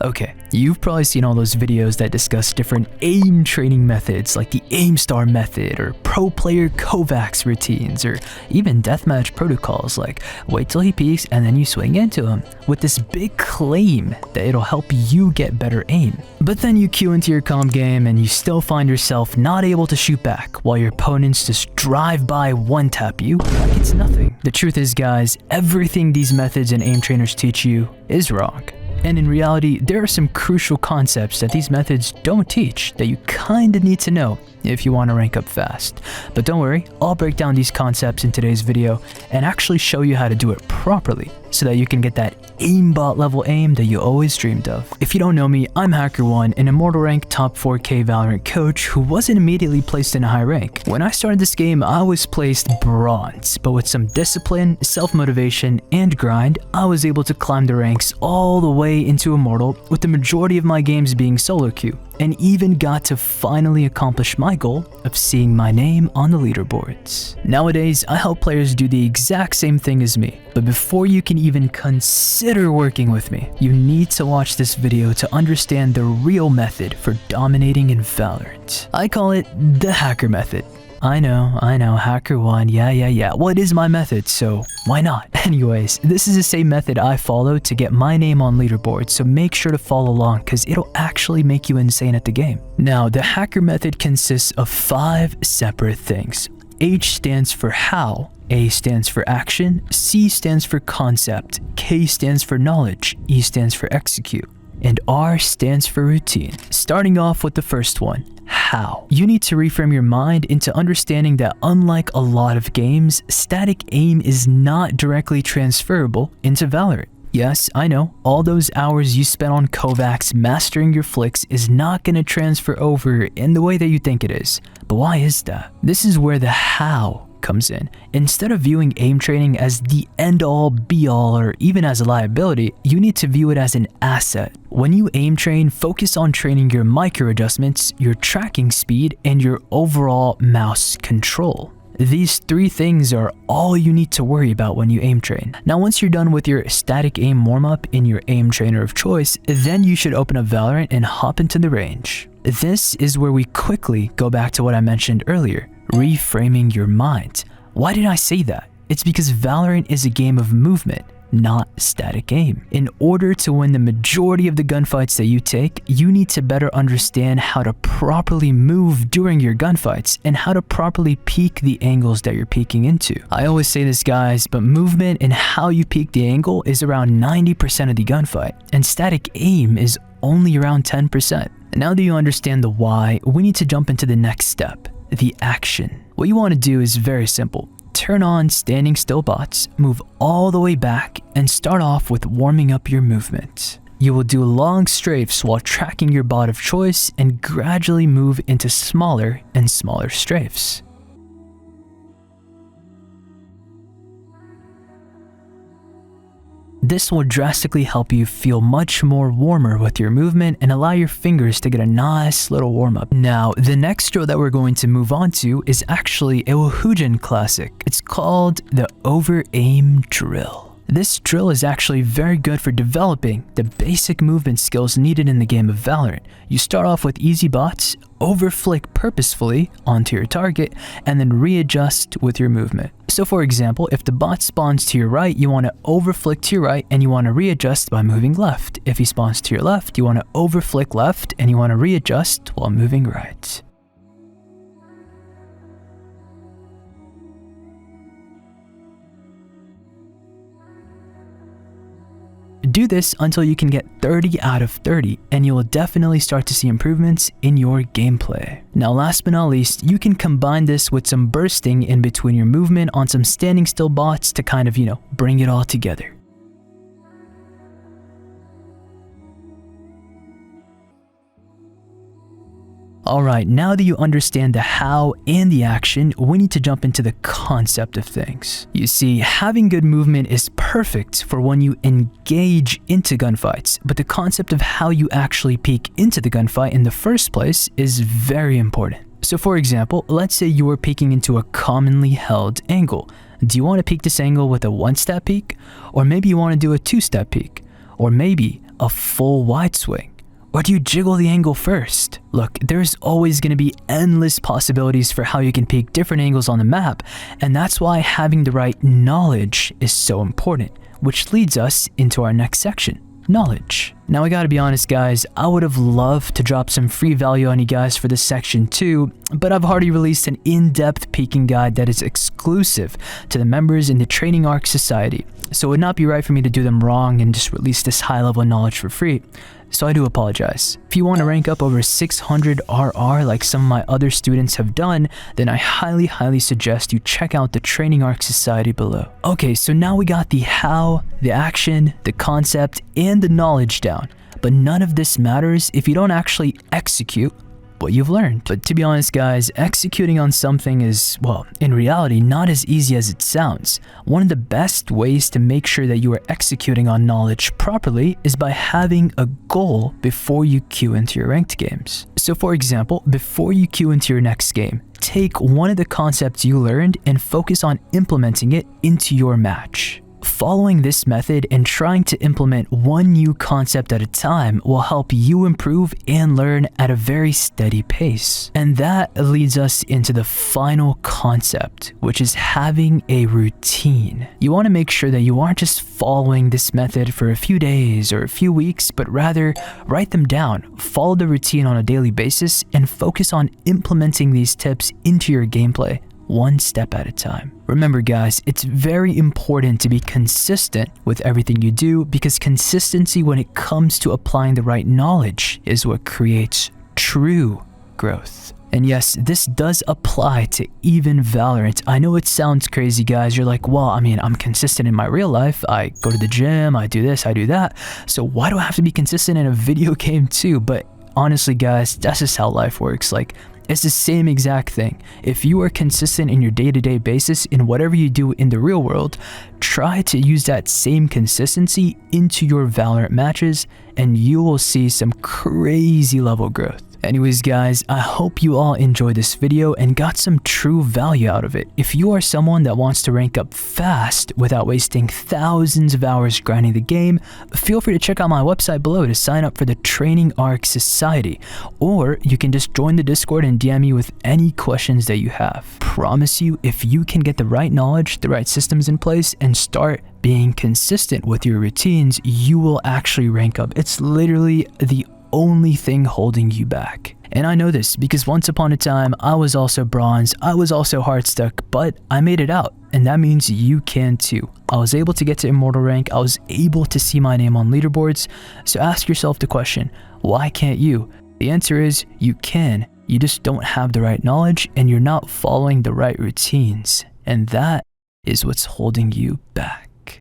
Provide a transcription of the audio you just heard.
Okay, you've probably seen all those videos that discuss different aim training methods like the aim star method or pro player Kovacs routines or even deathmatch protocols like wait till he peeks and then you swing into him with this big claim that it'll help you get better aim. But then you queue into your comp game and you still find yourself not able to shoot back while your opponents just drive by one tap you like it's nothing. The truth is guys, everything these methods and aim trainers teach you is wrong. And in reality, there are some crucial concepts that these methods don't teach that you kinda need to know if you want to rank up fast. But don't worry, I'll break down these concepts in today's video and actually show you how to do it properly so that you can get that aimbot level aim that you always dreamed of. If you don't know me, I'm HackerOne, an Immortal rank top 4K Valorant coach who wasn't immediately placed in a high rank. When I started this game, I was placed bronze, but with some discipline, self-motivation, and grind, I was able to climb the ranks all the way into Immortal, with the majority of my games being solo queue, and even got to finally accomplish my goal of seeing my name on the leaderboards. Nowadays, I help players do the exact same thing as me, but before you can even consider working with me, you need to watch this video to understand the real method for dominating in Valorant. I call it the hacker method. I know, HackerOne, yeah. Well, it is my method, so why not? Anyways, this is the same method I follow to get my name on leaderboard, so make sure to follow along because it'll actually make you insane at the game. Now, the hacker method consists of 5 separate things. H stands for how, A stands for action, C stands for concept, K stands for knowledge, E stands for execute, and R stands for routine. Starting off with the first one, how. You need to reframe your mind into understanding that unlike a lot of games, static aim is not directly transferable into Valorant. Yes, I know, all those hours you spent on Kovacs mastering your flicks is not going to transfer over in the way that you think it is. But why is that? This is where the how comes in. Instead of viewing aim training as the end-all be-all or even as a liability, you need to view it as an asset. When you aim train, focus on training your micro adjustments, your tracking speed, and your overall mouse control. These 3 things are all you need to worry about when you aim train. Now once you're done with your static aim warm-up in your aim trainer of choice, then you should open up Valorant and hop into the range. This is where we quickly go back to what I mentioned earlier, reframing your mind. Why did I say that? It's because Valorant is a game of movement, not static aim. In order to win the majority of the gunfights that you take, you need to better understand how to properly move during your gunfights and how to properly peek the angles that you're peeking into. I always say this guys, but movement and how you peek the angle is around 90% of the gunfight, and static aim is only around 10%. Now that you understand the why, we need to jump into the next step, the action. What you want to do is very simple. Turn on standing still bots, move all the way back, and start off with warming up your movement. You will do long strafes while tracking your bot of choice and gradually move into smaller and smaller strafes. This will drastically help you feel much more warmer with your movement and allow your fingers to get a nice little warm up. Now, the next drill that we're going to move on to is actually a Woohoogen classic. It's called the over aim drill. This drill is actually very good for developing the basic movement skills needed in the game of Valorant. You start off with easy bots, overflick purposefully onto your target, and then readjust with your movement. So for example, if the bot spawns to your right, you want to overflick to your right and you want to readjust by moving left. If he spawns to your left, you want to overflick left and you want to readjust while moving right. Do this until you can get 30 out of 30 and you will definitely start to see improvements in your gameplay. Now last but not least, you can combine this with some bursting in between your movement on some standing still bots to kind of, bring it all together. Alright, now that you understand the how and the action, we need to jump into the concept of things. You see, having good movement is perfect for when you engage into gunfights, but the concept of how you actually peek into the gunfight in the first place is very important. So for example, let's say you are peeking into a commonly held angle. Do you want to peek this angle with a 1-step peek? Or maybe you want to do a 2-step peek? Or maybe a a full wide swing? Or do you jiggle the angle first? Look, there's always going to be endless possibilities for how you can pick different angles on the map, and that's why having the right knowledge is so important, which leads us into our next section. Knowledge. Now I gotta be honest guys, I would have loved to drop some free value on you guys for this section too, but I've already released an in-depth peeking guide that is exclusive to the members in the Training Arc Society, so it would not be right for me to do them wrong and just release this high-level knowledge for free. So I do apologize. If you want to rank up over 600 RR like some of my other students have done, then I highly suggest you check out the Training Arc Society below. Okay, so now we got the how, the action, the concept, and the knowledge down. But none of this matters if you don't actually execute what you've learned. But to be honest guys, executing on something is, well, in reality, not as easy as it sounds. One of the best ways to make sure that you are executing on knowledge properly is by having a goal before you queue into your ranked games. So for example, before you queue into your next game, take one of the concepts you learned and focus on implementing it into your match. Following this method and trying to implement one new concept at a time will help you improve and learn at a very steady pace. And that leads us into the final concept, which is having a routine. You want to make sure that you aren't just following this method for a few days or a few weeks, but rather write them down, follow the routine on a daily basis, and focus on implementing these tips into your gameplay, one step at a time. Remember guys, it's very important to be consistent with everything you do, because consistency when it comes to applying the right knowledge is what creates true growth. And yes, this does apply to even Valorant. I know it sounds crazy guys, you're like, well, I mean, I'm consistent in my real life, I go to the gym, I do this, I do that, so why do I have to be consistent in a video game too? But honestly guys, that's just how life works. Like, it's the same exact thing. If you are consistent in your day-to-day basis in whatever you do in the real world, try to use that same consistency into your Valorant matches and you will see some crazy level growth. Anyways guys, I hope you all enjoyed this video and got some true value out of it. If you are someone that wants to rank up fast without wasting thousands of hours grinding the game, feel free to check out my website below to sign up for the Training Arc Society, or you can just join the Discord and DM me with any questions that you have. Promise you, if you can get the right knowledge, the right systems in place, and start being consistent with your routines, you will actually rank up. It's literally the only thing holding you back. And I know this because once upon a time, I was also bronze, I was also hard stuck, but I made it out. And that means you can too. I was able to get to Immortal rank, I was able to see my name on leaderboards. So ask yourself the question, why can't you? The answer is you can. You just don't have the right knowledge and you're not following the right routines. And that is what's holding you back.